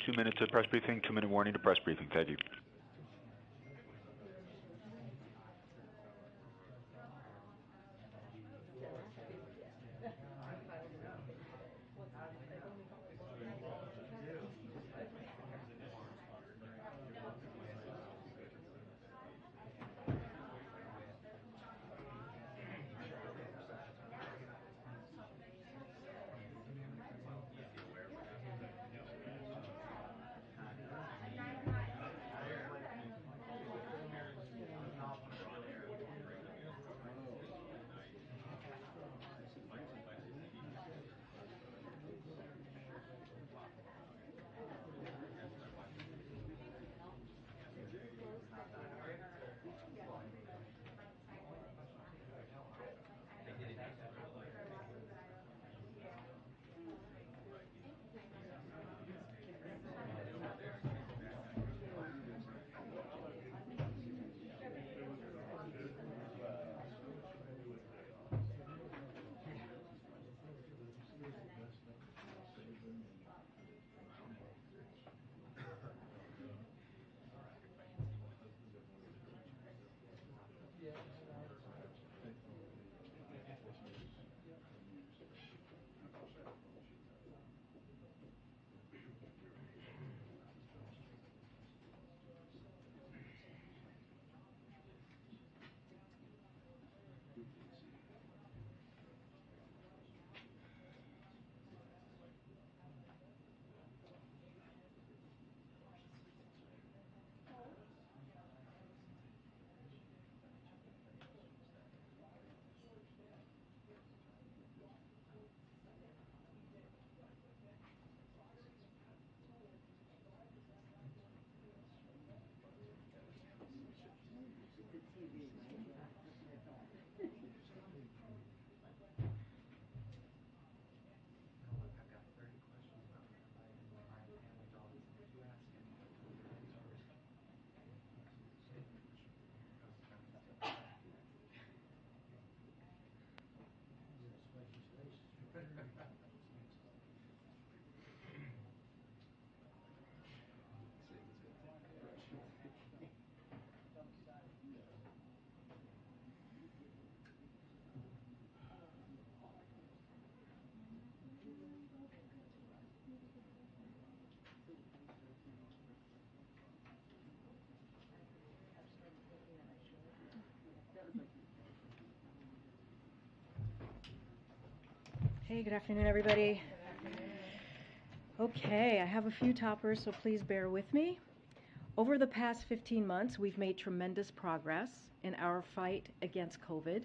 2 minutes of press briefing, 2-minute warning to press briefing. Thank you. Hey, good afternoon, everybody. Okay, I have a few toppers, so please bear with me. Over the past 15 months, we've made tremendous progress in our fight against COVID,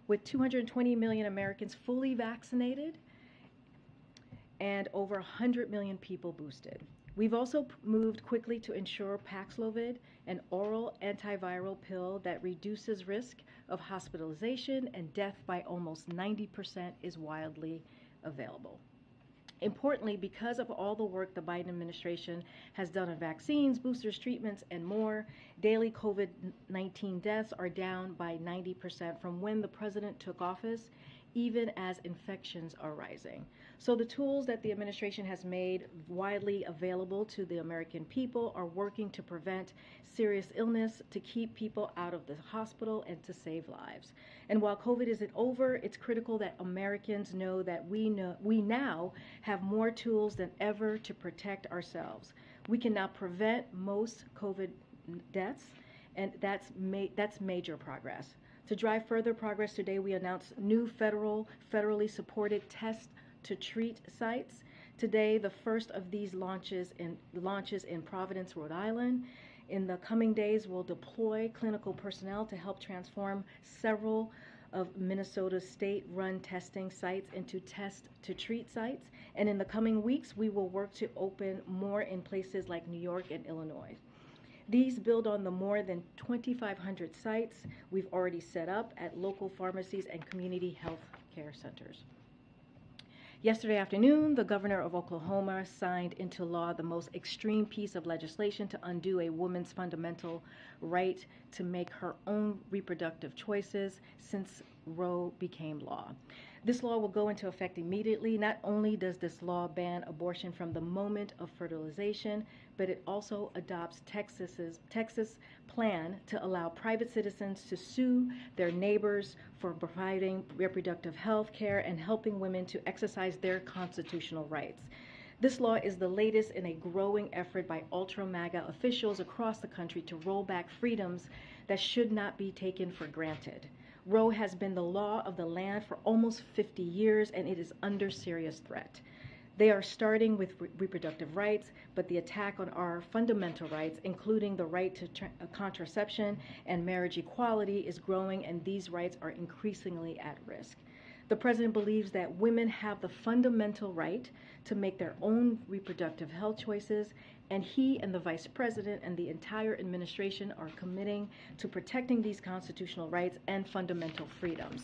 with 220 million Americans fully vaccinated and over 100 million people boosted. We've also moved quickly to ensure Paxlovid, an oral antiviral pill that reduces risk of hospitalization and death by almost 90%, is widely available. Importantly, because of all the work the Biden administration has done on vaccines, boosters, treatments, and more, daily COVID-19 deaths are down by 90% from when the president took office, even as infections are rising. So the tools that the administration has made widely available to the American people are working to prevent serious illness, to keep people out of the hospital, and to save lives. And while COVID isn't over, it's critical that Americans know that we now have more tools than ever to protect ourselves. We can now prevent most COVID deaths, and that's major progress. To drive further progress today, we announced new federally supported test-to-treat sites. Today, the first of these launches in Providence, Rhode Island. In the coming days, we'll deploy clinical personnel to help transform several of Minnesota's state-run testing sites into test-to-treat sites. And in the coming weeks, we will work to open more in places like New York and Illinois. These build on the more than 2,500 sites we've already set up at local pharmacies and community health care centers. Yesterday afternoon, the governor of Oklahoma signed into law the most extreme piece of legislation to undo a woman's fundamental right to make her own reproductive choices since Roe became law. This law will go into effect immediately. Not only does this law ban abortion from the moment of fertilization, but it also adopts Texas plan to allow private citizens to sue their neighbors for providing reproductive health care and helping women to exercise their constitutional rights. This law is the latest in a growing effort by ultra-MAGA officials across the country to roll back freedoms that should not be taken for granted. Roe has been the law of the land for almost 50 years, and it is under serious threat. They are starting with reproductive rights, but the attack on our fundamental rights, including the right to contraception and marriage equality, is growing, and these rights are increasingly at risk. The president believes that women have the fundamental right to make their own reproductive health choices, and he and the vice president and the entire administration are committing to protecting these constitutional rights and fundamental freedoms.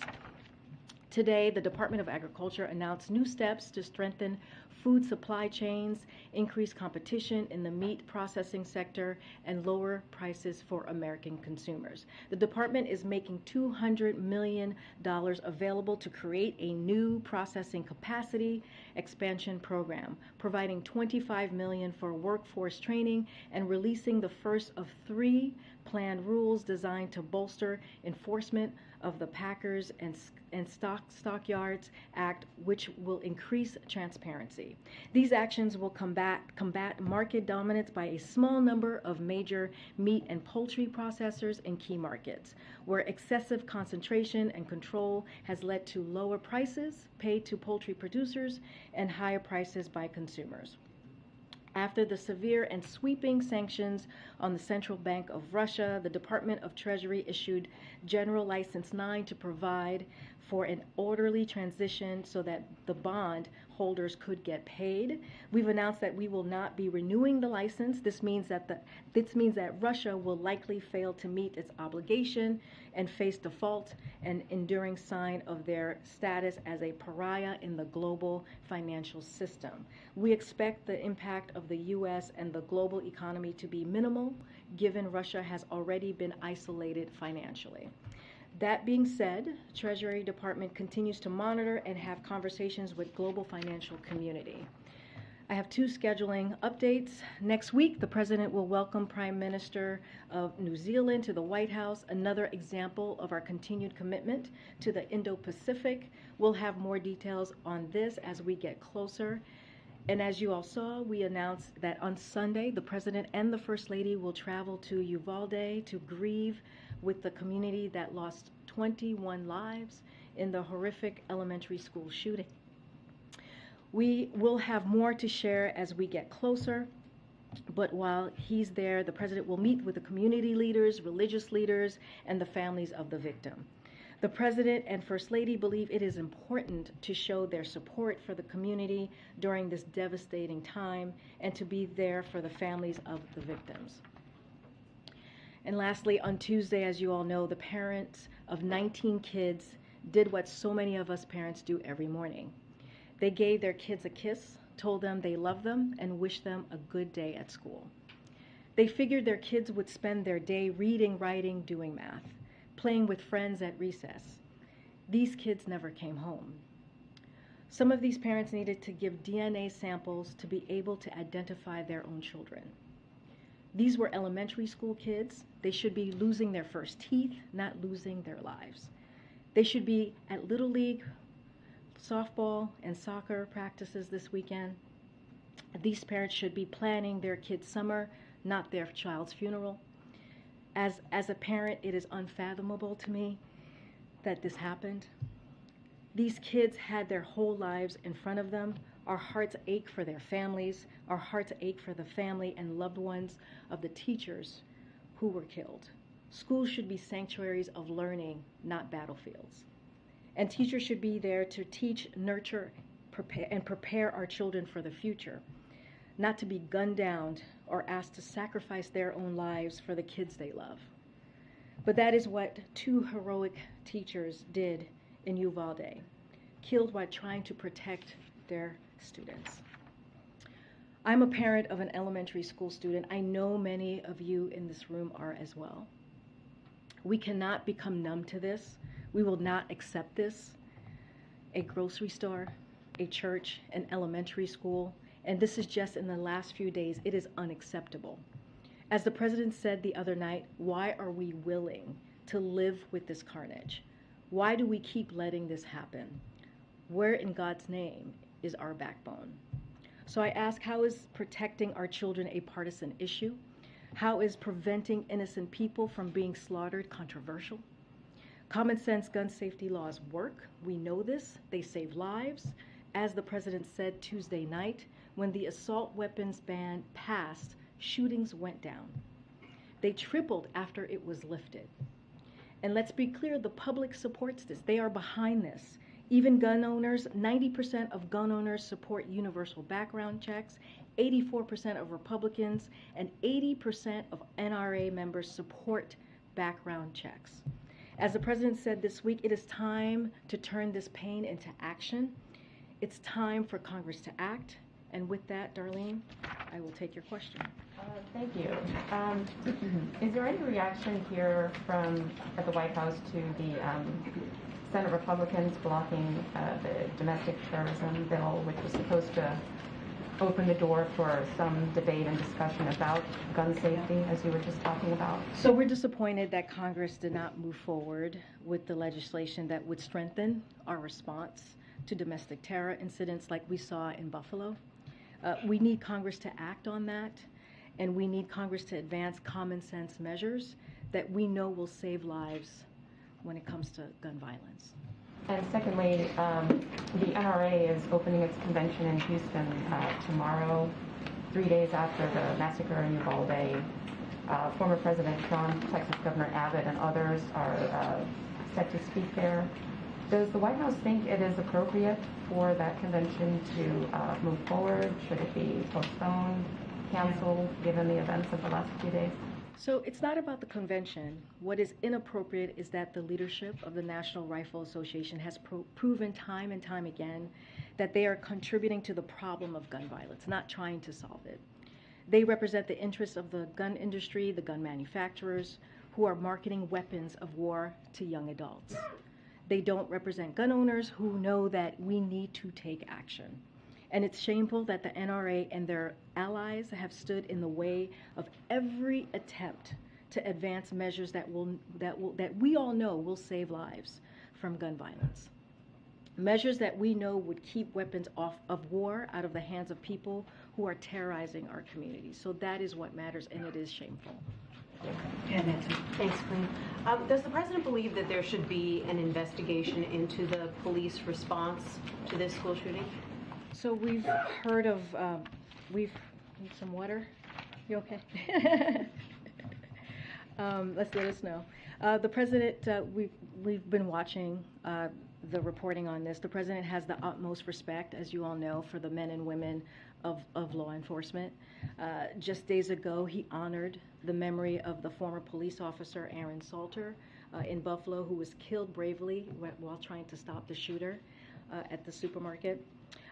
Today, the Department of Agriculture announced new steps to strengthen food supply chains, increase competition in the meat processing sector, and lower prices for American consumers. The department is making $200 million available to create a new processing capacity expansion program, providing $25 million for workforce training, and releasing the first of 3 planned rules designed to bolster enforcement of the Packers and Stockyards Act, which will increase transparency. These actions will combat market dominance by a small number of major meat and poultry processors in key markets, where excessive concentration and control has led to lower prices paid to poultry producers and higher prices by consumers. After the severe and sweeping sanctions on the Central Bank of Russia, the Department of Treasury issued General License 9 to provide for an orderly transition so that the bond holders could get paid. We've announced that we will not be renewing the license. This means that Russia will likely fail to meet its obligation and face default, an enduring sign of their status as a pariah in the global financial system. We expect the impact of the U.S. and the global economy to be minimal, given Russia has already been isolated financially. That being said, Treasury Department continues to monitor and have conversations with global financial community. I have 2 scheduling updates. Next week, the President will welcome Prime Minister of New Zealand to the White House, another example of our continued commitment to the Indo-Pacific. We'll have more details on this as we get closer. And as you all saw, we announced that on Sunday, the President and the First Lady will travel to Uvalde to grieve with the community that lost 21 lives in the horrific elementary school shooting. We will have more to share as we get closer, but while he's there, the President will meet with the community leaders, religious leaders, and the families of the victim. The President and First Lady believe it is important to show their support for the community during this devastating time and to be there for the families of the victims. And lastly, on Tuesday, as you all know, the parents of 19 kids did what so many of us parents do every morning. They gave their kids a kiss, told them they loved them, and wished them a good day at school. They figured their kids would spend their day reading, writing, doing math, playing with friends at recess. These kids never came home. Some of these parents needed to give DNA samples to be able to identify their own children. These were elementary school kids. They should be losing their first teeth, not losing their lives. They should be at Little League, softball, and soccer practices this weekend. These parents should be planning their kids' summer, not their child's funeral. As a parent, it is unfathomable to me that this happened. These kids had their whole lives in front of them. Our hearts ache for their families. Our hearts ache for the family and loved ones of the teachers who were killed. Schools should be sanctuaries of learning, not battlefields. And teachers should be there to teach, nurture, prepare our children for the future, not to be gunned down or asked to sacrifice their own lives for the kids they love. But that is what 2 heroic teachers did in Uvalde, killed while trying to protect their students. I'm a parent of an elementary school student. I know many of you in this room are as well. We cannot become numb to this. We will not accept this. a grocery store, a church, an elementary school, and this is just in the last few days. It is unacceptable. As the president said the other night, why are we willing to live with this carnage? Why do we keep letting this happen? Where in God's name is our backbone? So I ask, how is protecting our children a partisan issue? How is preventing innocent people from being slaughtered controversial? Common sense gun safety laws work. We know this. They save lives. As the president said Tuesday night, when the assault weapons ban passed, shootings went down. They tripled after it was lifted. And let's be clear, the public supports this. They are behind this. Even gun owners, 90% of gun owners support universal background checks, 84% of Republicans, and 80% of NRA members support background checks. As the president said this week, it is time to turn this pain into action. It's time for Congress to act. And with that, Darlene, I will take your question. Thank you. Is there any reaction here at the White House to the Senate Republicans blocking the domestic terrorism bill, which was supposed to open the door for some debate and discussion about gun safety, as you were just talking about? So we're disappointed that Congress did not move forward with the legislation that would strengthen our response to domestic terror incidents like we saw in Buffalo. We need Congress to act on that, and we need Congress to advance common sense measures that we know will save lives when it comes to gun violence. And secondly, the NRA is opening its convention in Houston tomorrow, 3 days after the massacre in Uvalde. Former President Trump, Texas Governor Abbott, and others are set to speak there. Does the White House think it is appropriate for that convention to move forward? Should it be postponed, canceled, given the events of the last few days? So it's not about the convention. What is inappropriate is that the leadership of the National Rifle Association has proven time and time again that they are contributing to the problem of gun violence, not trying to solve it. They represent the interests of the gun industry, the gun manufacturers, who are marketing weapons of war to young adults. They don't represent gun owners who know that we need to take action. And it's shameful that the NRA and their allies have stood in the way of every attempt to advance measures that we all know will save lives from gun violence. Measures that we know would keep weapons of war out of the hands of people who are terrorizing our communities. So that is what matters, and it is shameful. Yeah, thanks, Karine. Does the president believe that there should be an investigation into the police response to this school shooting? So we've heard of, need some water? You okay? Let us know. The president, we've been watching the reporting on this. The president has the utmost respect, as you all know, for the men and women of law enforcement. Just days ago, he honored the memory of the former police officer, Aaron Salter, in Buffalo, who was killed bravely while trying to stop the shooter at the supermarket.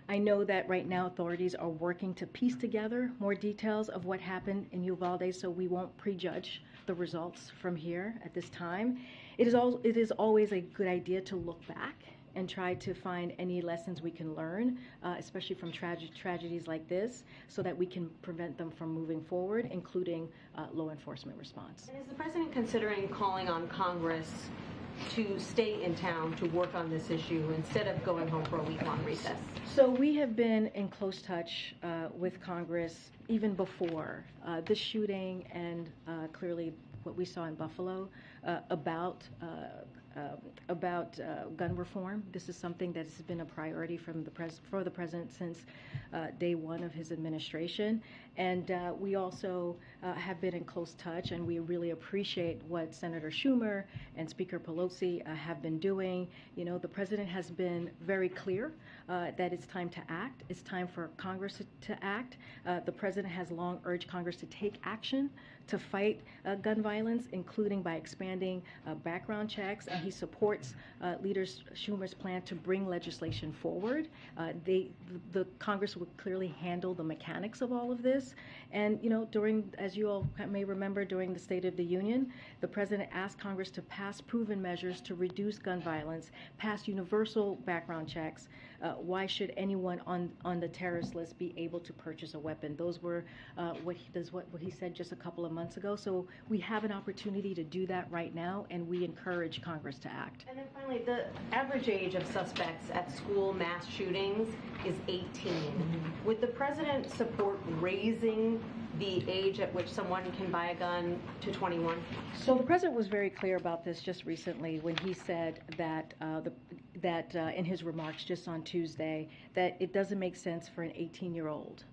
I know that right now authorities are working to piece together more details of what happened in Uvalde, so we won't prejudge the results from here at this time. It is always a good idea to look back and try to find any lessons we can learn, especially from tragedies like this, so that we can prevent them from moving forward, including law enforcement response. And is the president considering calling on Congress to stay in town to work on this issue instead of going home for a week-long recess? So we have been in close touch with Congress even before this shooting and clearly what we saw in Buffalo about gun reform. This is something that has been a priority for the president since day one of his administration. And we also have been in close touch, and we really appreciate what Senator Schumer and Speaker Pelosi have been doing. You know, the president has been very clear that it's time to act. It's time for Congress to act. The president has long urged Congress to take action to fight gun violence, including by expanding background checks, and he supports Leader Schumer's plan to bring legislation forward. The Congress would clearly handle the mechanics of all of this, Texas. And, as you all may remember, during the State of the Union, the president asked Congress to pass proven measures to reduce gun violence, pass universal background checks. Why should anyone on the terrorist list be able to purchase a weapon? Those were what he said just a couple of months ago. So we have an opportunity to do that right now, and we encourage Congress to act. And then finally, the average age of suspects at school mass shootings is 18. Would the president support raising the age at which someone can buy a gun to 21? So the president was very clear about this just recently when he said that in his remarks just on Tuesday that it doesn't make sense for an 18-year-old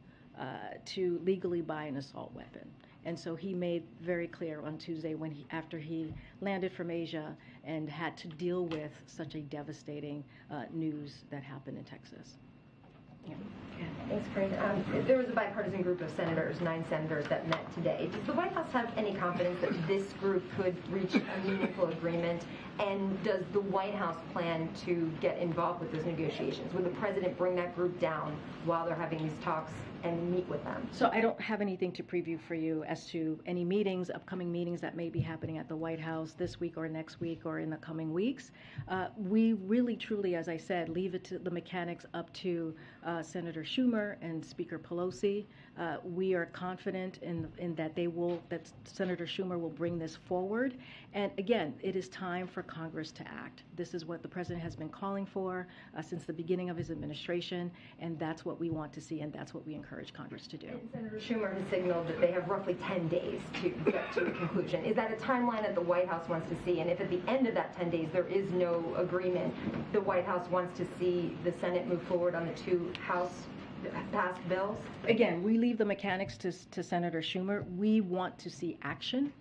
to legally buy an assault weapon. And so he made very clear on Tuesday after he landed from Asia and had to deal with such a devastating news that happened in Texas. Yeah. Thanks, Karine. There was a bipartisan group of senators, 9 senators, that met today. Does the White House have any confidence that this group could reach a meaningful agreement? And does the White House plan to get involved with those negotiations? Would the president bring that group down while they're having these talks and meet with them? So I don't have anything to preview for you as to any meetings, upcoming meetings that may be happening at the White House this week or next week or in the coming weeks. We really, truly, as I said, leave it to the mechanics up to Senator Schumer and Speaker Pelosi. We are confident in that that Senator Schumer will bring this forward. And again, it is time for Congress to act. This is what the president has been calling for since the beginning of his administration, and that's what we want to see, and that's what we encourage Congress to do. And Senator Schumer has signaled that they have roughly 10 days to get to a conclusion. Is that a timeline that the White House wants to see? And if at the end of that 10 days there is no agreement, the White House wants to see the Senate move forward on the 2 House-passed bills? Again, we leave the mechanics to Senator Schumer. We want to see action.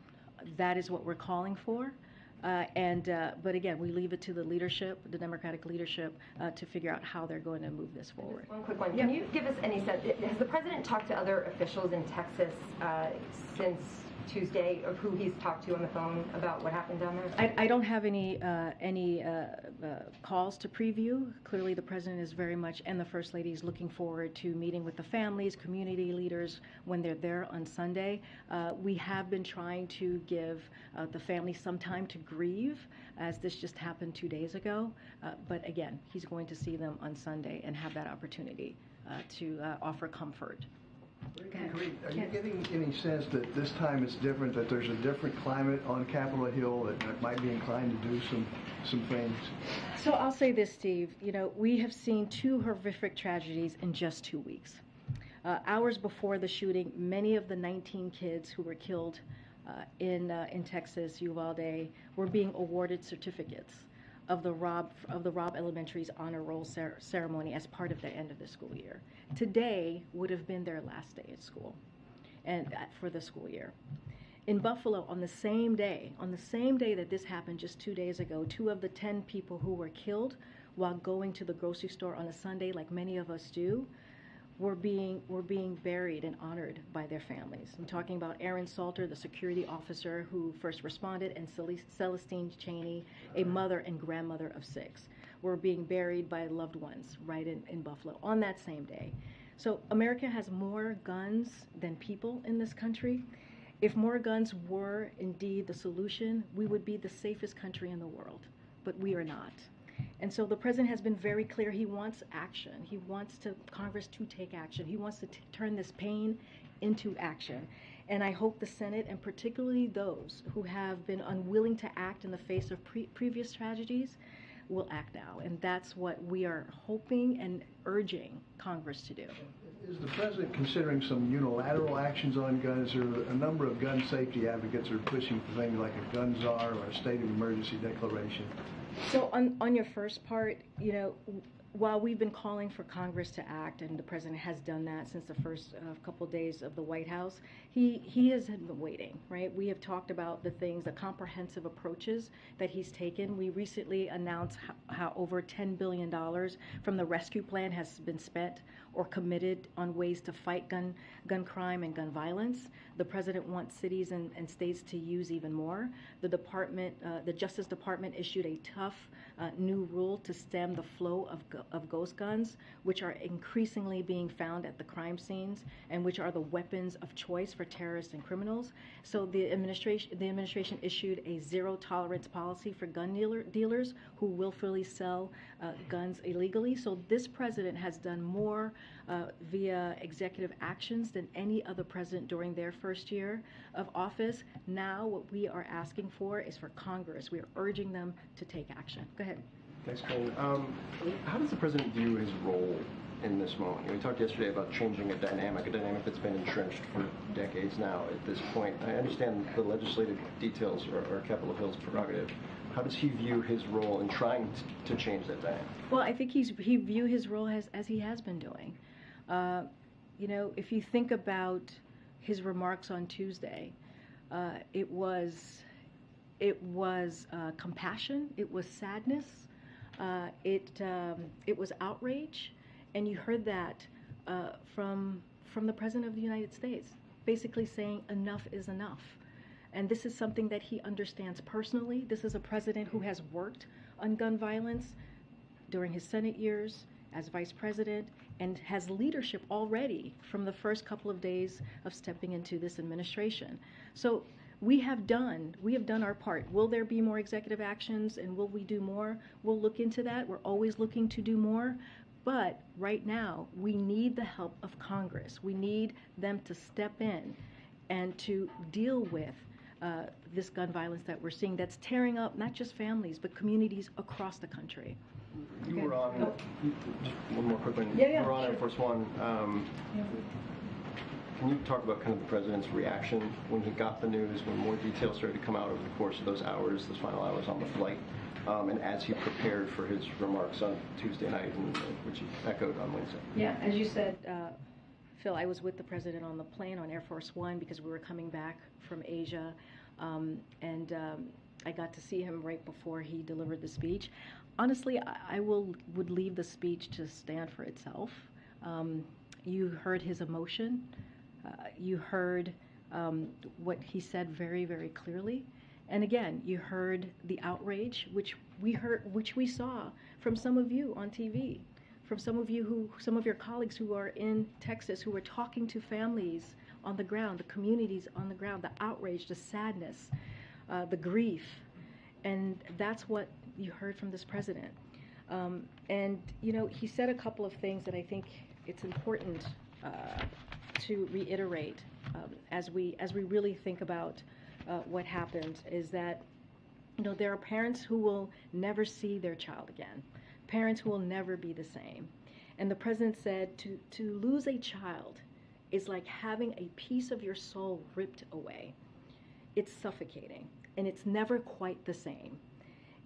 That is what we're calling for. But again, we leave it to the leadership, the Democratic leadership, to figure out how they're going to move this forward. One quick one. Can you give us any sense? Has the president talked to other officials in Texas since Tuesday of who he's talked to on the phone about what happened down there? I don't have any calls to preview. Clearly, the president is very much, and the First Lady is looking forward to meeting with the families, community leaders when they're there on Sunday. We have been trying to give the family some time to grieve, as this just happened 2 days ago. But again, he's going to see them on Sunday and have that opportunity to offer comfort. Are you getting any sense that this time it's different, that there's a different climate on Capitol Hill that might be inclined to do some things? So I'll say this, Steve. We have seen 2 horrific tragedies in just 2 weeks. Hours before the shooting, many of the 19 kids who were killed in Texas, Uvalde, were being awarded certificates of the Robb Elementary's honor roll ceremony as part of the end of the school year. Today would have been their last day at school, and for the school year. In Buffalo, on the same day that this happened just 2 days ago, 2 of the 10 people who were killed while going to the grocery store on a Sunday, like many of us do, were being buried and honored by their families. I'm talking about Aaron Salter, the security officer who first responded, and Celestine Cheney, a mother and grandmother of 6, were being buried by loved ones right in Buffalo on that same day. So America has more guns than people in this country. If more guns were indeed the solution, we would be the safest country in the world, but we are not. And so the president has been very clear. He wants action. He wants Congress to take action. He wants to turn this pain into action. And I hope the Senate, and particularly those who have been unwilling to act in the face of previous tragedies, will act now. And that's what we are hoping and urging Congress to do. Is the president considering some unilateral actions on guns? Or a number of gun safety advocates are pushing for things like a gun czar or a state of emergency declaration? So on your first part, while we've been calling for Congress to act, and the president has done that since the first couple days of the White House, he has been waiting, right? We have talked about the comprehensive approaches that he's taken. We recently announced how over $10 billion from the rescue plan has been spent or committed on ways to fight gun crime and gun violence. The president wants cities and states to use even more. The Justice Department issued a tough new rule to stem the flow of ghost guns, which are increasingly being found at the crime scenes and which are the weapons of choice for terrorists and criminals. So the administration issued a zero-tolerance policy for gun dealers who willfully sell guns illegally. So this president has done more via executive actions than any other president during their first year of office. Now what we are asking for is for Congress. We are urging them to take action. Go ahead. Thanks, Karine. How does the president view his role in this moment? We talked yesterday about changing a dynamic that's been entrenched for decades now at this point. I understand the legislative details are Capitol Hill's prerogative. How does he view his role in trying to change that dynamic? Well, I think he view his role as he has been doing. If you think about his remarks on Tuesday, it was compassion, it was sadness, it was outrage, and you heard that from the President of the United States, basically saying enough is enough. And this is something that he understands personally. This is a president who has worked on gun violence during his Senate years as vice president and has leadership already from the first couple of days of stepping into this administration. So we have done our part. Will there be more executive actions and will we do more? We'll look into that. We're always looking to do more. But right now, we need the help of Congress. We need them to step in and to deal with this gun violence that we're seeing that's tearing up not just families, but communities across the country. You were on, just one more quick one. Yeah, you were on sure. Air Force One. Can you talk about kind of the president's reaction when he got the news, when more details started to come out over the course of those final hours on the flight, and as he prepared for his remarks on Tuesday night, which he echoed on Wednesday? Yeah, as you said, Phil, I was with the president on the plane on Air Force One because we were coming back from Asia, and I got to see him right before he delivered the speech. Honestly, I would leave the speech to stand for itself. You heard his emotion. You heard what he said very, very clearly. And again, you heard the outrage, which we saw from some of you on TV, from some of your colleagues who are in Texas, who are talking to families on the ground, the communities on the ground, the outrage, the sadness, the grief. And that's what you heard from this president. And he said a couple of things that I think it's important to reiterate as we really think about what happened, is that there are parents who will never see their child again, parents who will never be the same. And the president said to lose a child is like having a piece of your soul ripped away. It's suffocating, and it's never quite the same.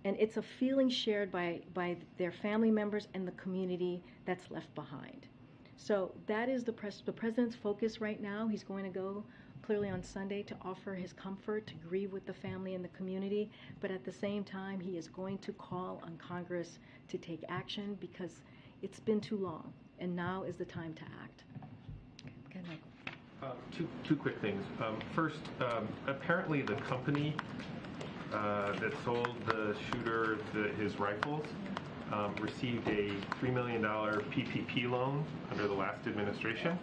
And it's a feeling shared by their family members and the community that's left behind. So that is the president's focus right now. He's going to go clearly on Sunday to offer his comfort, to grieve with the family and the community. But at the same time, he is going to call on Congress to take action because it's been too long, and now is the time to act. Okay, Michael. Two quick things. First, apparently the company that sold the shooter his rifles received a $3 million PPP loan under the last administration.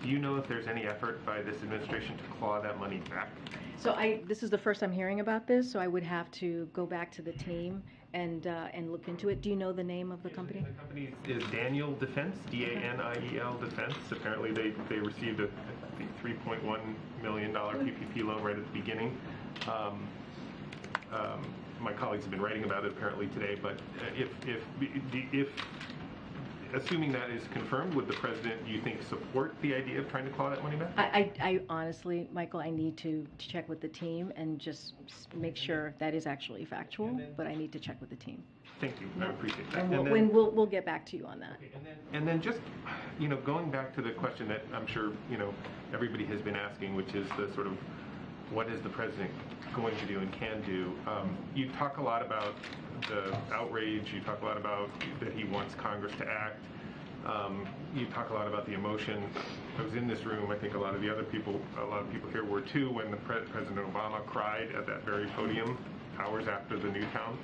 Do you know if there's any effort by this administration to claw that money back? So this is the first I'm hearing about this, so I would have to go back to the team and look into it. Do you know the name of the company? The company is Daniel Defense, D-A-N-I-E-L Defense. Apparently they received a $3.1 million PPP loan right at the beginning. My colleagues have been writing about it apparently today, but if assuming that is confirmed, would the president, do you think, support the idea of trying to claw that money back? I honestly, Michael, I need to check with the team and just make sure that is actually factual, but I need to check with the team. Thank you. I appreciate that. And we'll get back to you on that. Okay, and then just, going back to the question that I'm sure, everybody has been asking, which is the sort of, what is the president going to do and can do? You talk a lot about the outrage. You talk a lot about that he wants Congress to act. You talk a lot about the emotion. I was in this room. I think a lot of people here were too, when President Obama cried at that very podium hours after the Newtown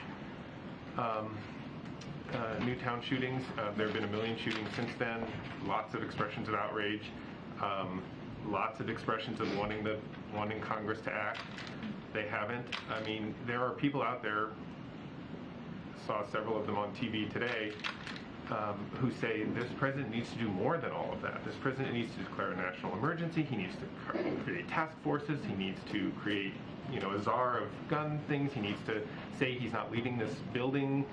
shootings. There have been 1 million shootings since then. Lots of expressions of outrage. Lots of expressions of wanting Congress to act. They haven't. I mean, there are people out there, saw several of them on TV today, who say this president needs to do more than all of that. This president needs to declare a national emergency. He needs to create task forces. He needs to create, a czar of gun things. He needs to say he's not leaving this building.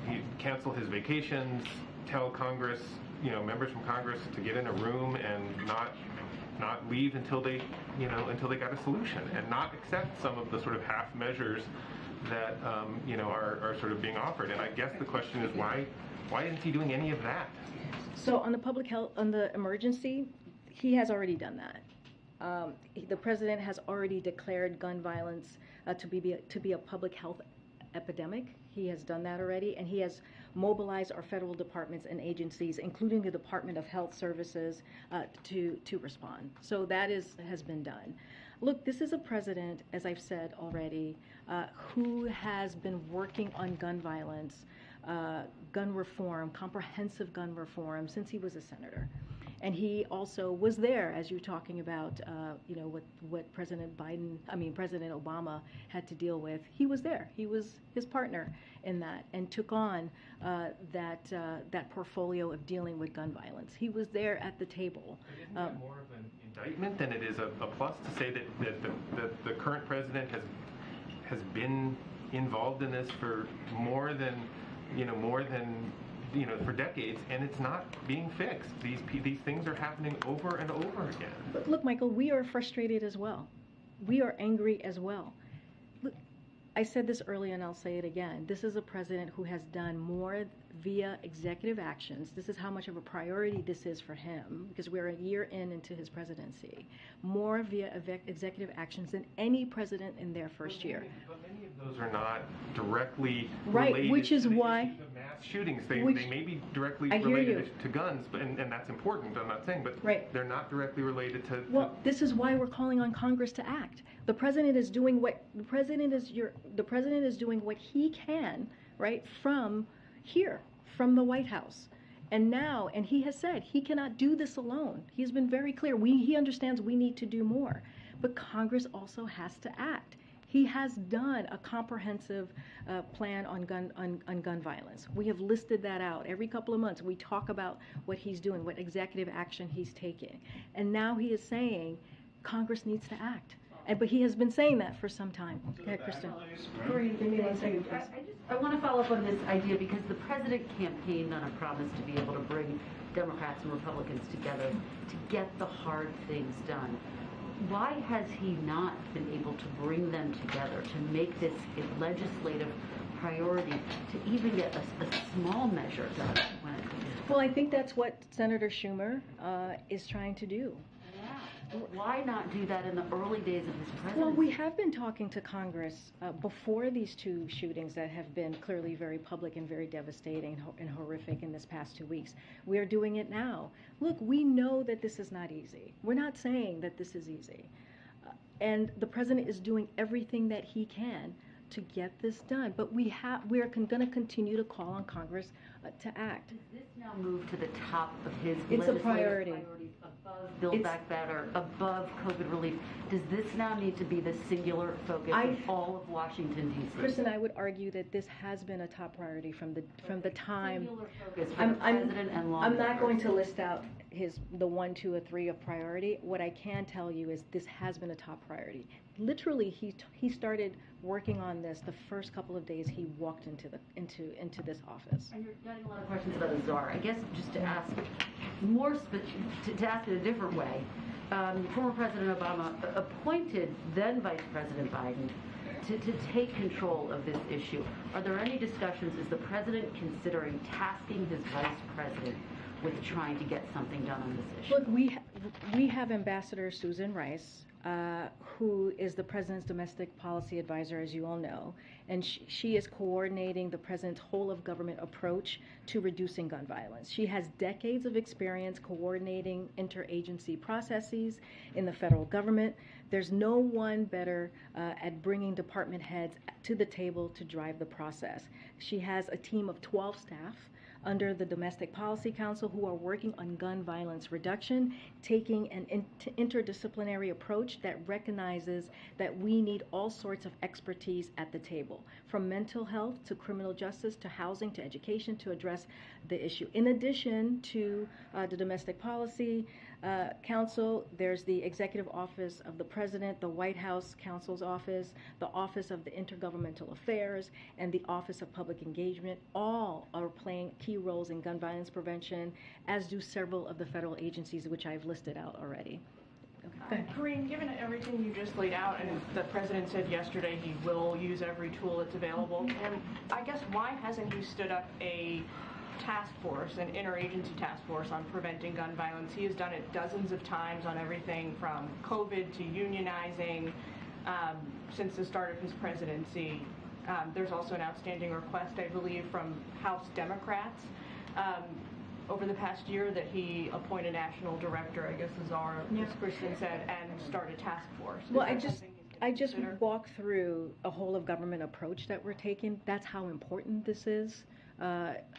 He cancel his vacations. Tell Congress, members from Congress to get in a room and not leave until they got a solution, and not accept some of the sort of half measures that are sort of being offered. And I guess the question is why isn't he doing any of that? So on the public health, on the emergency, he has already done that. The president has already declared gun violence to be a public health epidemic. He has done that already, and he has mobilized our federal departments and agencies, including the Department of Health Services, to respond. So that has been done. Look, this is a president, as I've said already, who has been working on gun violence, gun reform, comprehensive gun reform, since he was a senator. And he also was there, as you're talking about, what President Obama had to deal with. He was there. He was his partner in that, and took on that portfolio of dealing with gun violence. He was there at the table. Isn't that more of an indictment than it is a plus to say that the current president has been involved in this for more than for decades, and it's not being fixed. These things are happening over and over again. But look, Michael, we are frustrated as well. We are angry as well. Look, I said this earlier and I'll say it again. This is a president who has done more via executive actions. This is how much of a priority this is for him, because we're a year into his presidency. More via executive actions than any president in their first year. But many of those are not directly right, related which is to the why issues of mass shootings. They may be directly related to guns, and that's important. I'm not saying, but right. They're not directly related to. Well, this is why we're calling on Congress to act. The president is doing what the president is doing what he can, right, from here, from the White House. And he has said he cannot do this alone. He's been very clear. He understands we need to do more. But Congress also has to act. He has done a comprehensive plan on gun violence. We have listed that out. Every couple of months we talk about what he's doing, what executive action he's taking. And now he is saying Congress needs to act. But he has been saying that for some time. Go ahead, Kristen. Karine, give me 1 second, please. I want to follow up on this idea, because the president campaigned on a promise to be able to bring Democrats and Republicans together to get the hard things done. Why has he not been able to bring them together, to make this a legislative priority, to even get a small measure done when it comes to? Well, I think that's what Senator Schumer is trying to do. Why not do that in the early days of his presidency? Well, we have been talking to Congress before these two shootings that have been clearly very public and very devastating and horrific in this past 2 weeks. We are doing it now. Look, we know that this is not easy. We're not saying that this is easy. And the president is doing everything that he can to get this done. But we are going to continue to call on Congress to act. Does this now move to the top of his It's a legislative priority. priorities, above Build Back Better, above COVID relief? Does this now need to be the singular focus of all of Washington, D.C.? Kristen, I would argue that this has been a top priority from the time. Singular focus for the president and law. I'm not going to list out the 1, 2, or 3 of priority. What I can tell you is this has been a top priority. Literally, he started working on this the first couple of days he walked into this office. And you're getting a lot of questions about the czar. I guess just to ask to ask it a different way, former President Obama appointed then Vice President Biden to take control of this issue. Are there any discussions? Is the president considering tasking his vice president with trying to get something done on this issue? Look, we have Ambassador Susan Rice who is the president's domestic policy advisor, as you all know, and she is coordinating the president's whole of government approach to reducing gun violence. She has decades of experience coordinating interagency processes in the federal government. There's no one better at bringing department heads to the table to drive the process. She has a team of 12 staff under the Domestic Policy Council who are working on gun violence reduction, taking an interdisciplinary approach that recognizes that we need all sorts of expertise at the table, from mental health to criminal justice to housing to education, to address the issue. In addition to the Domestic Policy Council, there's the Executive Office of the President, the White House Counsel's Office, the Office of the Intergovernmental Affairs, and the Office of Public Engagement. All are playing key roles in gun violence prevention, as do several of the federal agencies, which I've listed out already. Okay. Karine, given everything you just laid out, and the president said yesterday he will use every tool that's available, and I guess why hasn't he stood up a task force, an interagency task force on preventing gun violence? He has done it dozens of times on everything from COVID to unionizing since the start of his presidency. There's also an outstanding request, I believe, from House Democrats over the past year that he appoint a national director, I guess as Kristen said, and start a task force. Well, I just walked through a whole of government approach that we're taking. That's how important this is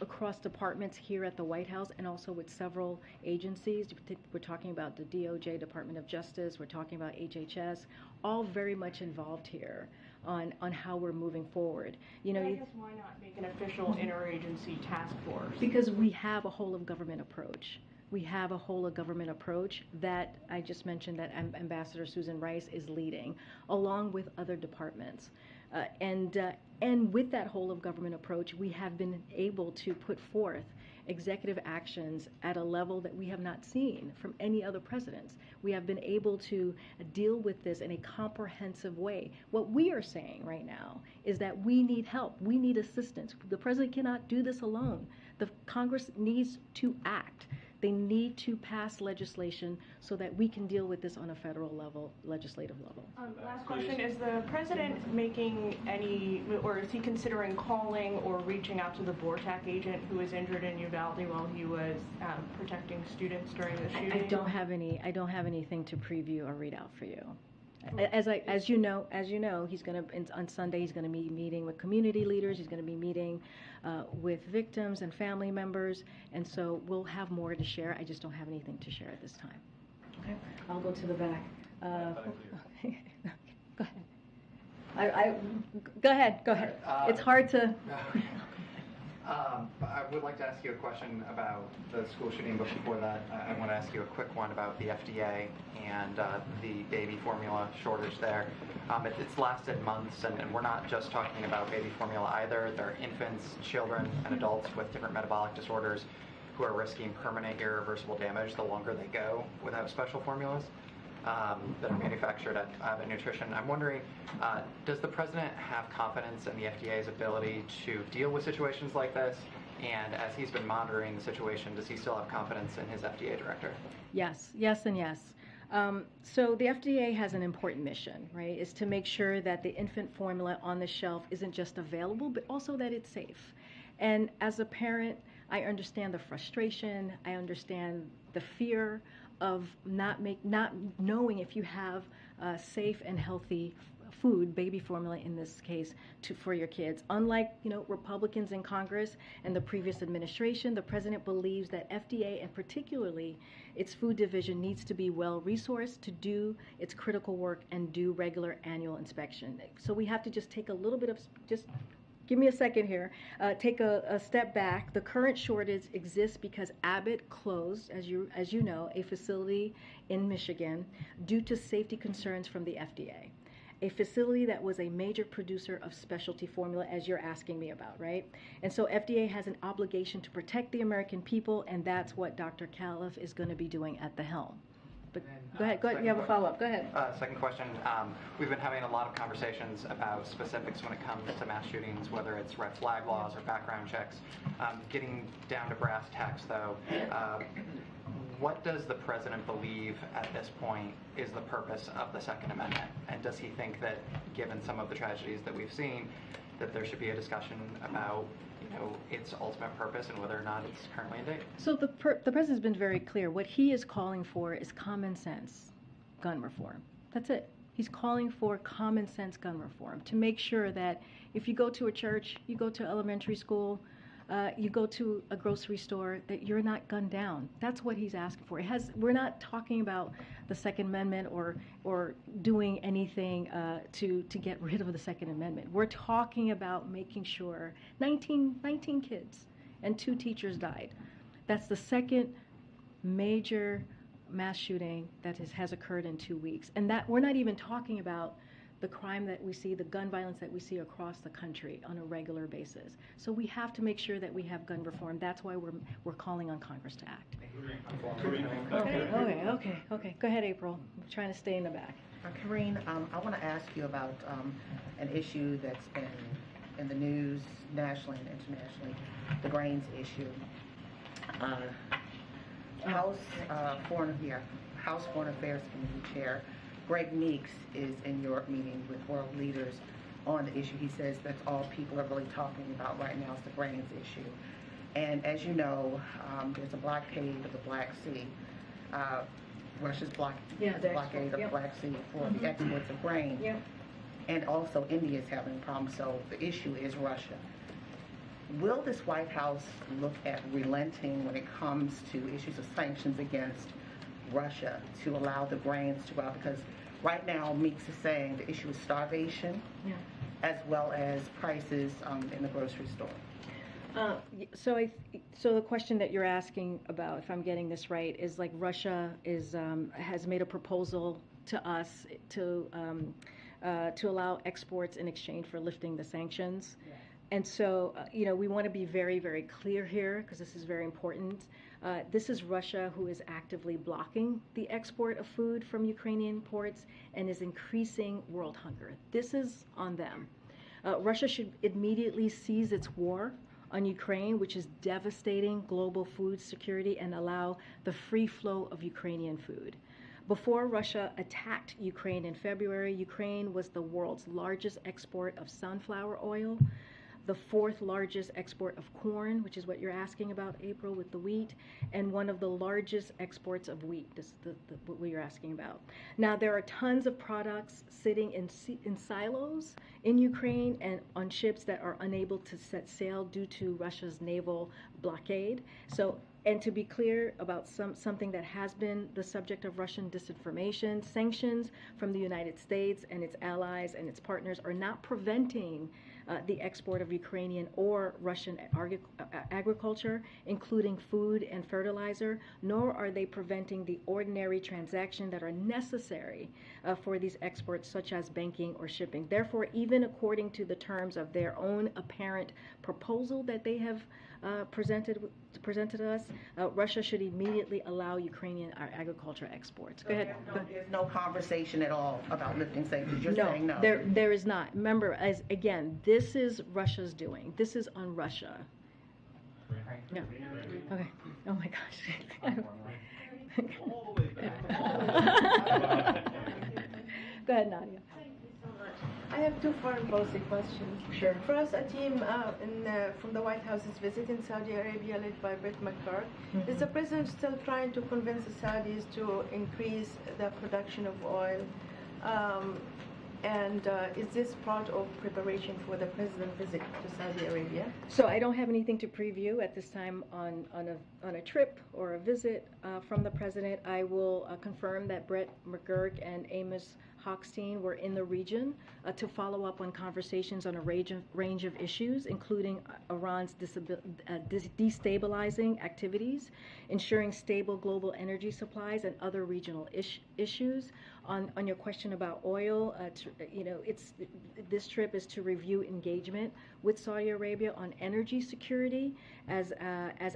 across departments here at the White House and also with several agencies. We're talking about the DOJ, Department of Justice, we're talking about HHS, all very much involved here on how we're moving forward. You know, I guess why not make an official interagency task force? Because we have a whole of government approach. We have a whole of government approach that I just mentioned that Ambassador Susan Rice is leading, along with other departments. And with that whole of government approach, we have been able to put forth executive actions at a level that we have not seen from any other presidents. We have been able to deal with this in a comprehensive way. What we are saying right now is that we need help. We need assistance. The president cannot do this alone. The Congress needs to act. They need to pass legislation so that we can deal with this on a federal level, legislative level. Last question, is the president making any, or is he considering calling or reaching out to the vortec agent who was injured in Uvalde while he was protecting students during the shooting? I don't have anything to preview or read out for you. As you know, he's going to on Sunday. He's going to be meeting with community leaders. He's going to be meeting with victims and family members, and so we'll have more to share. I just don't have anything to share at this time. Okay, I'll go to the back. Go ahead. Go ahead. It's hard to. I would like to ask you a question about the school shooting, but before that, I want to ask you a quick one about the FDA and the baby formula shortage there. It's lasted months, and we're not just talking about baby formula either. There are infants, children, and adults with different metabolic disorders who are risking permanent irreversible damage the longer they go without special formulas that are manufactured at Abbott Nutrition. I'm wondering, does the president have confidence in the FDA's ability to deal with situations like this? And as he's been monitoring the situation, does he still have confidence in his FDA director? Yes, and yes. So the FDA has an important mission, right? Is to make sure that the infant formula on the shelf isn't just available, but also that it's safe. And as a parent, I understand the frustration. I understand the fear of not knowing if you have safe and healthy food, baby formula in this case, for your kids. Unlike Republicans in Congress and the previous administration, the president believes that FDA and particularly its food division needs to be well resourced to do its critical work and do regular annual inspection. So we have to just take a little bit of give me a second here. Take a step back. The current shortage exists because Abbott closed, as you know, a facility in Michigan due to safety concerns from the FDA. A facility that was a major producer of specialty formula, as you're asking me about, right? And so FDA has an obligation to protect the American people, and that's what Dr. Califf is going to be doing at the helm. But go ahead. You have a follow-up. Go ahead. Second question. We've been having a lot of conversations about specifics when it comes to mass shootings, whether it's red flag laws or background checks. Getting down to brass tacks, though, what does the president believe at this point is the purpose of the Second Amendment? And does he think that, given some of the tragedies that we've seen, that there should be a discussion about, its ultimate purpose and whether or not it's currently in date? So the president's been very clear. What he is calling for is common sense gun reform. That's it. He's calling for common sense gun reform to make sure that if you go to a church, you go to elementary school, you go to a grocery store, that you're not gunned down. That's what he's asking for. We're not talking about the Second Amendment or doing anything to get rid of the Second Amendment. We're talking about making sure 19 kids and 2 teachers died. That's the second major mass shooting that has occurred in 2 weeks. And that we're not even talking about the crime that we see, the gun violence that we see across the country on a regular basis. So we have to make sure that we have gun reform. That's why we're calling on Congress to act. Okay. Go ahead, April. I'm trying to stay in the back. Karine, I want to ask you about an issue that's been in the news nationally and internationally, the grains issue. House Foreign Affairs Committee Chair Greg Meeks is in Europe meeting with world leaders on the issue. He says that's all people are really talking about right now is the grains issue. And as you know, there's a blockade of the Black Sea. Russia's blockade of the Black Sea for the exports of grain. Yep. And also India is having a problem, so the issue is Russia. Will this White House look at relenting when it comes to issues of sanctions against Russia to allow the grains to go out? Because right now, Meeks is saying the issue is starvation, as well as prices in the grocery store. So the question that you're asking about, if I'm getting this right, is like Russia has made a proposal to us to allow exports in exchange for lifting the sanctions. Yeah. And so, we want to be very, very clear here because this is very important. This is Russia who is actively blocking the export of food from Ukrainian ports and is increasing world hunger. This is on them. Russia should immediately cease its war on Ukraine, which is devastating global food security, and allow the free flow of Ukrainian food. Before Russia attacked Ukraine in February, Ukraine was the world's largest export of sunflower oil, the 4th largest export of corn, which is what you're asking about, April, with the wheat, and one of the largest exports of wheat, what you're asking about. Now, there are tons of products sitting in silos in Ukraine and on ships that are unable to set sail due to Russia's naval blockade. And to be clear about something that has been the subject of Russian disinformation, sanctions from the United States and its allies and its partners are not preventing the export of Ukrainian or Russian agriculture, including food and fertilizer, nor are they preventing the ordinary transactions that are necessary for these exports, such as banking or shipping. Therefore, even according to the terms of their own apparent proposal that they have presented us, Russia should immediately allow Ukrainian agriculture exports. Go ahead. There's no conversation at all about lifting sanctions. You're saying no. There is not. Remember, again, this is Russia's doing. This is on Russia. No. Okay. Oh my gosh. Go ahead, Nadia. I have 2 foreign policy questions. Sure. First, a team from the White House is visiting Saudi Arabia led by Brett McCurk. Mm-hmm. Is the president still trying to convince the Saudis to increase the production of oil? And is this part of preparation for the president's visit to Saudi Arabia? So I don't have anything to preview at this time on a trip or a visit from the president. I will confirm that Brett McGurk and Amos Hochstein were in the region to follow up on conversations on a range of issues, including Iran's destabilizing activities, ensuring stable global energy supplies, and other regional issues. On your question about oil, this trip is to review engagement with Saudi Arabia on energy security, as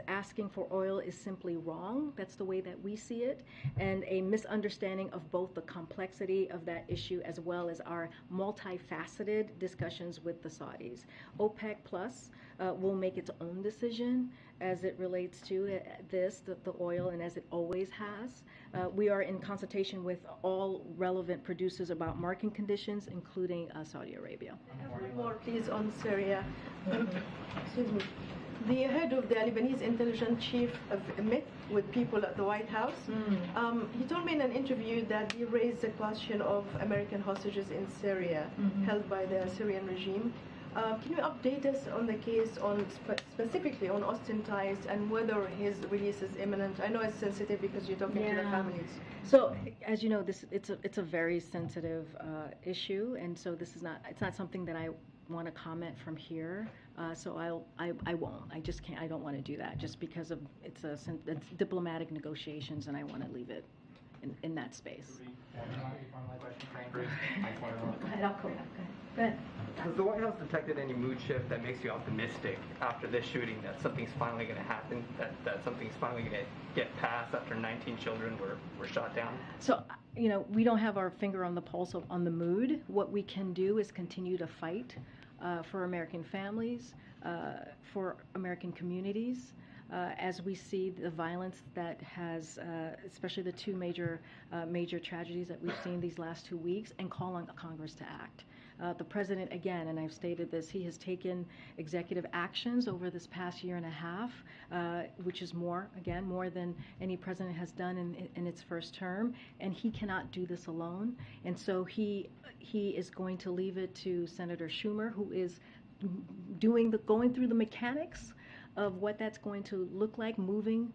asking for oil is simply wrong. That's the way that we see it, and a misunderstanding of both the complexity of that that issue, as well as our multifaceted discussions with the Saudis. OPEC Plus will make its own decision as it relates to the oil, and as it always has. We are in consultation with all relevant producers about market conditions, including Saudi Arabia. One more, please, on Syria. Excuse me. The head of the Lebanese intelligence chief met with people at the White House. He told me in an interview that he raised the question of American hostages in Syria held by the Syrian regime. Can you update us on the case, on specifically on Austin ties, and whether his release is imminent? I know it's sensitive because you're talking to the families. So, as you know, it's a very sensitive issue, and so it's not something that I want to comment from here. So I won't. I just can't. I don't want to do that just because of it's diplomatic negotiations, and I want to leave it in that space. Go ahead. Has the White House detected any mood shift that makes you optimistic after this shooting that something's finally going to happen, that something's finally going to get passed after 19 children were shot down? So, you know, we don't have our finger on the pulse on the mood. What we can do is continue to fight for American families, for American communities, as we see the violence that has, especially the two major tragedies that we've seen these last 2 weeks, and call on Congress to act. The president, again, and I've stated this, he has taken executive actions over this past year and a half, which is more than any president has done in its first term, and he cannot do this alone. And so he is going to leave it to Senator Schumer, who is going through the mechanics of what that's going to look like, moving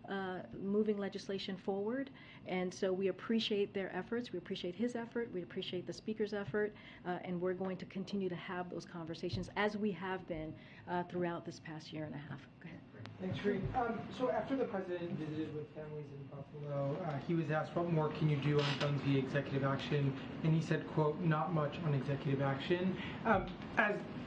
legislation forward. And so we appreciate their efforts, we appreciate his effort, we appreciate the Speaker's effort, and we're going to continue to have those conversations as we have been throughout this past year and a half. Go ahead. Thanks, Karine. So after the president visited with families in Buffalo, he was asked, what more can you do on guns via executive action? And he said, quote, not much on executive action.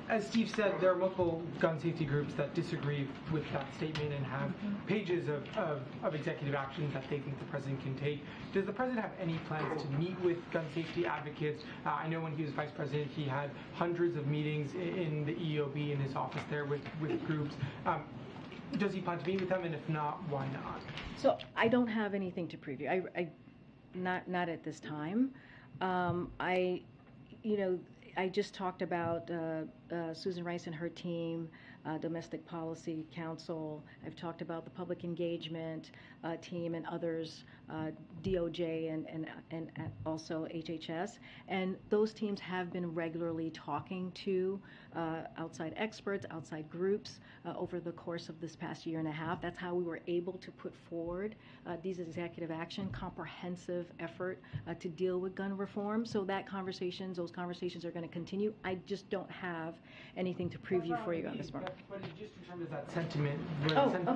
As Steve said, there are multiple gun safety groups that disagree with that statement and have pages of executive actions that they think the president can take. Does the president have any plans to meet with gun safety advocates? I know when he was vice president, he had hundreds of meetings in the EOB in his office there with groups. Does he plan to meet with them, and if not, why not? So I don't have anything to preview. Not at this time. I just talked about Susan Rice and her team, Domestic Policy Council. I've talked about the public engagement team and others, DOJ and also HHS. And those teams have been regularly talking to outside experts, outside groups over the course of this past year and a half. That's how we were able to put forward these executive action, comprehensive effort to deal with gun reform. So those conversations are going to continue. I just don't have anything to preview for you on this one. But just in terms of that sentiment,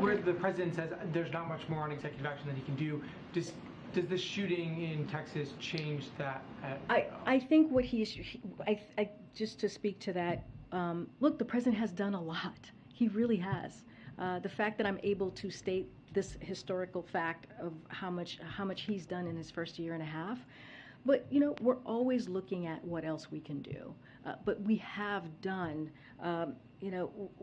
where the president says there's not much more on executive action that he can do, does this shooting in Texas change that? I think what just to speak to that, look, the president has done a lot. He really has. The fact that I'm able to state this historical fact of how much he's done in his first year and a half. But, you know, we're always looking at what else we can do. But we have done,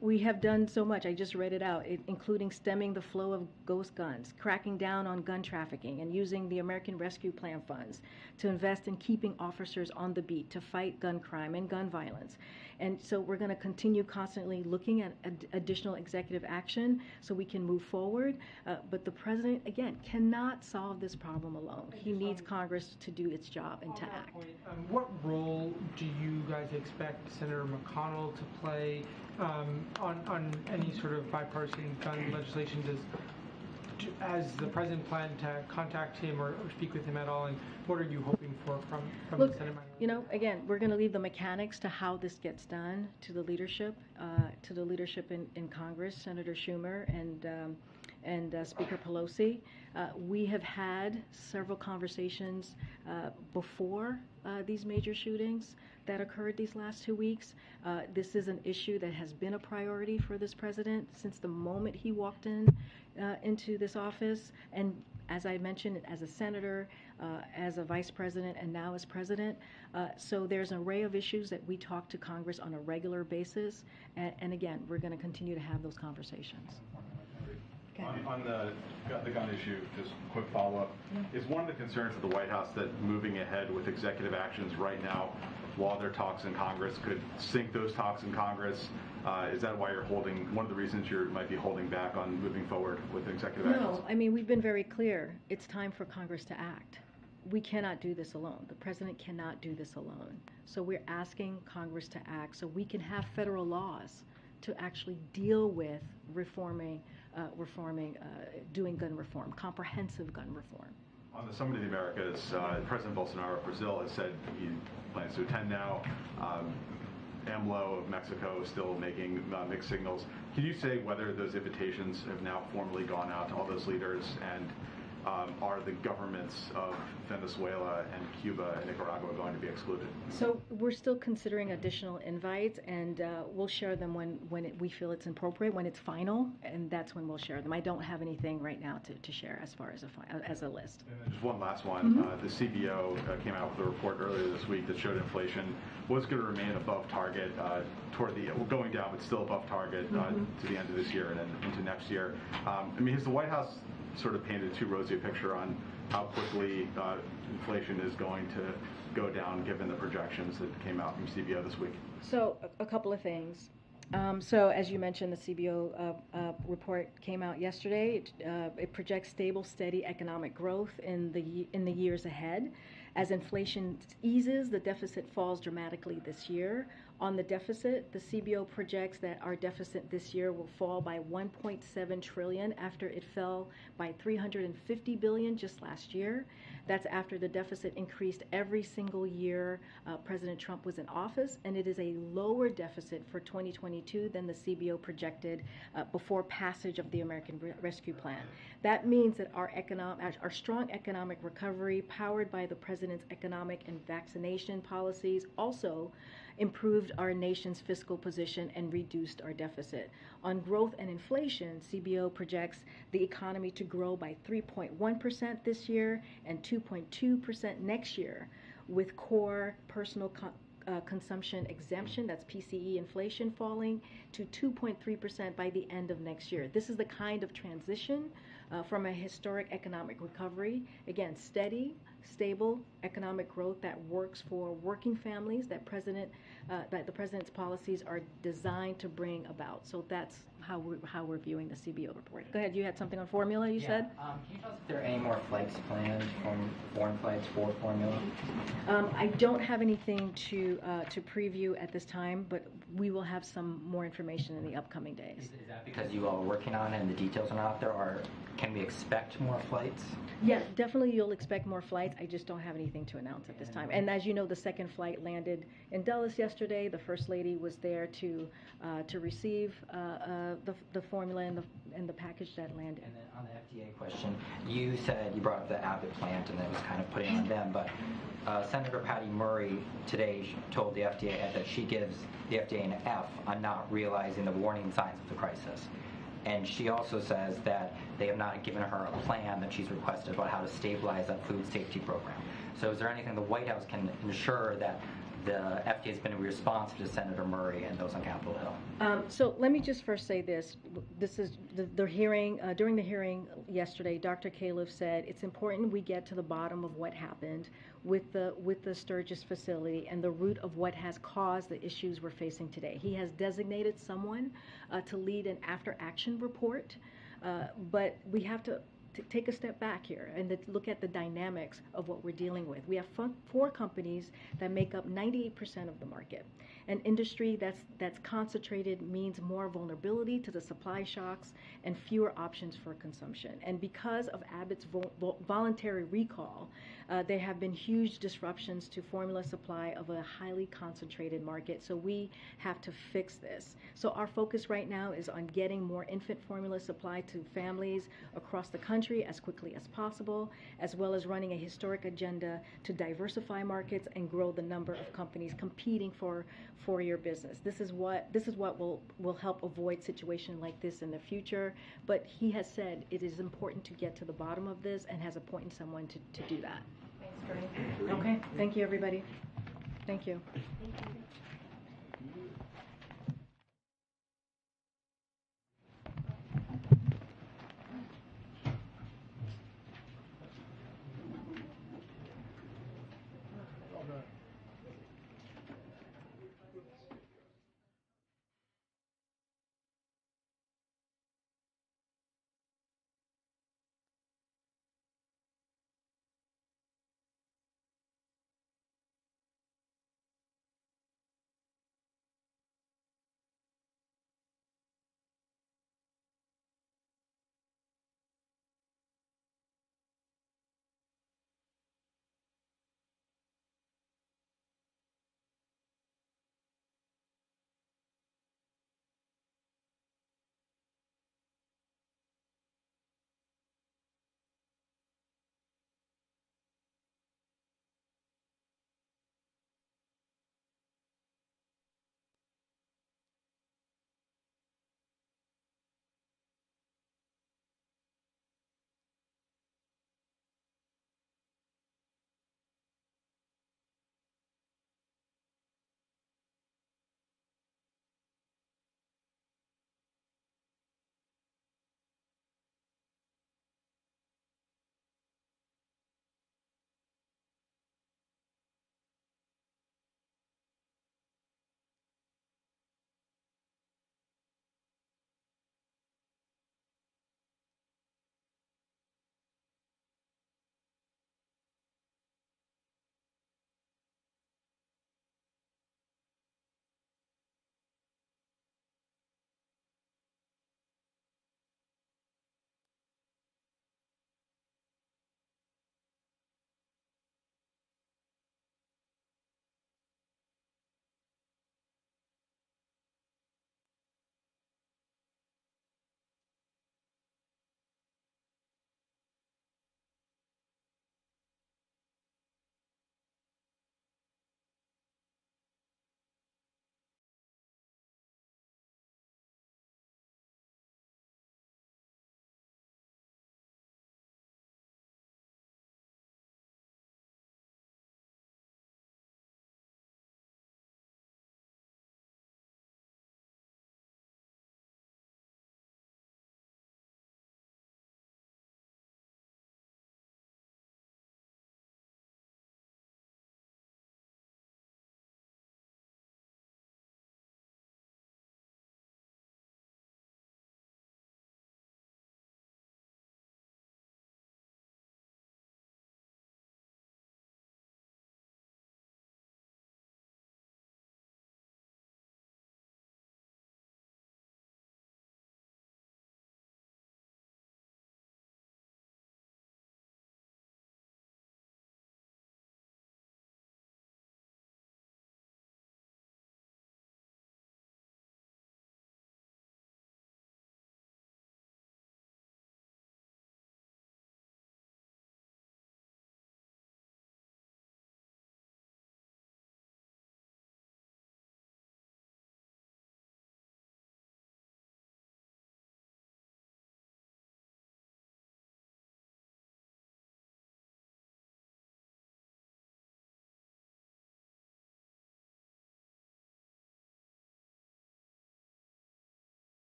we have done so much. I just read it out, including stemming the flow of ghost guns, cracking down on gun trafficking, and using the American Rescue Plan funds to invest in keeping officers on the beat to fight gun crime and gun violence. And so we're going to continue constantly looking at additional executive action so we can move forward. But the president, again, cannot solve this problem alone. He needs Congress to do its job and to act. What role do you guys expect Senator McConnell to play on any sort of bipartisan gun legislation? Has the president plan to contact him or speak with him at all, and what are you hoping for from the Senate minority? Again, we're going to leave the mechanics to how this gets done to the leadership in Congress, Senator Schumer and Speaker Pelosi. We have had several conversations before these major shootings that occurred these last 2 weeks. This is an issue that has been a priority for this president since the moment he walked into this office, and as I mentioned, as a senator, as a vice president, and now as president. So there's an array of issues that we talk to Congress on a regular basis. And again, we're going to continue to have those conversations. On the gun issue, just a quick follow-up. Yeah. Is one of the concerns of the White House that moving ahead with executive actions right now while there are talks in Congress could sink those talks in Congress? Is that why you're one of the reasons you might be holding back on moving forward with executive actions? No, I mean, we've been very clear. It's time for Congress to act. We cannot do this alone. The president cannot do this alone. So we're asking Congress to act so we can have federal laws to actually deal with doing gun reform, comprehensive gun reform. On the Summit of the Americas, President Bolsonaro of Brazil has said he plans to attend now. AMLO of Mexico is still making mixed signals. Can you say whether those invitations have now formally gone out to all those leaders, and are the governments of Venezuela and Cuba and Nicaragua going to be excluded? So we're still considering additional invites, and we'll share them when we feel it's appropriate, when it's final, and that's when we'll share them. I don't have anything right now to share as far as a list. And just one last one. The CBO came out with a report earlier this week that showed inflation was going to remain above target going down, but still above target to the end of this year and then into next year. I mean, has the White House sort of painted too rosy a picture on how quickly inflation is going to go down given the projections that came out from CBO this week? So a couple of things. So as you mentioned, the CBO report came out yesterday. It projects stable, steady economic growth in the years ahead. As inflation eases, the deficit falls dramatically this year. On the deficit, the CBO projects that our deficit this year will fall by $1.7 trillion after it fell by $350 billion just last year. That's after the deficit increased every single year President Trump was in office, and it is a lower deficit for 2022 than the CBO projected before passage of the American Rescue Plan. That means that our strong economic recovery, powered by the president's economic and vaccination policies, also improved our nation's fiscal position and reduced our deficit. On growth and inflation, CBO projects the economy to grow by 3.1% this year and 2.2% next year, with core personal consumption exemption, that's PCE inflation, falling to 2.3% by the end of next year. This is the kind of transition from a historic economic recovery. Again, steady, stable economic growth that works for working families that the president's policies are designed to bring about. So that's how we're viewing the CBO report. Go ahead. You had something on formula, you said? Can you tell us if there are any more flights planned from foreign flights for formula? I don't have anything to preview at this time, but we will have some more information in the upcoming days. Is that because you all are working on it and the details are not out there, or can we expect more flights? Yeah, definitely you'll expect more flights. I just don't have anything to announce at this time. And as you know, the second flight landed in Dulles yesterday. The First Lady was there to receive the formula and the package that landed. And then on the FDA question, you said you brought up the Abbott plant and it was kind of putting on them, but Senator Patty Murray today told the FDA that she gives the FDA an F on not realizing the warning signs of the crisis. And she also says that they have not given her a plan that she's requested about how to stabilize that food safety program. So is there anything the White House can ensure that the FDA has been responsive to Senator Murray and those on Capitol Hill? So let me just first say this. This is the hearing. During the hearing yesterday, Dr. Califf said it's important we get to the bottom of what happened with the Sturgis facility and the root of what has caused the issues we're facing today. He has designated someone to lead an after-action report, but we have to take a step back here and look at the dynamics of what we're dealing with. We have 4 companies that make up 98% of the market. An industry that's concentrated means more vulnerability to the supply shocks and fewer options for consumption. And because of Abbott's voluntary recall, There have been huge disruptions to formula supply of a highly concentrated market, so we have to fix this. So our focus right now is on getting more infant formula supply to families across the country as quickly as possible, as well as running a historic agenda to diversify markets and grow the number of companies competing for your business. This is what will help avoid situations like this in the future. But he has said it is important to get to the bottom of this and has appointed someone to do that. Thanks, Karine. Okay, thank you, everybody. Thank you. Thank you.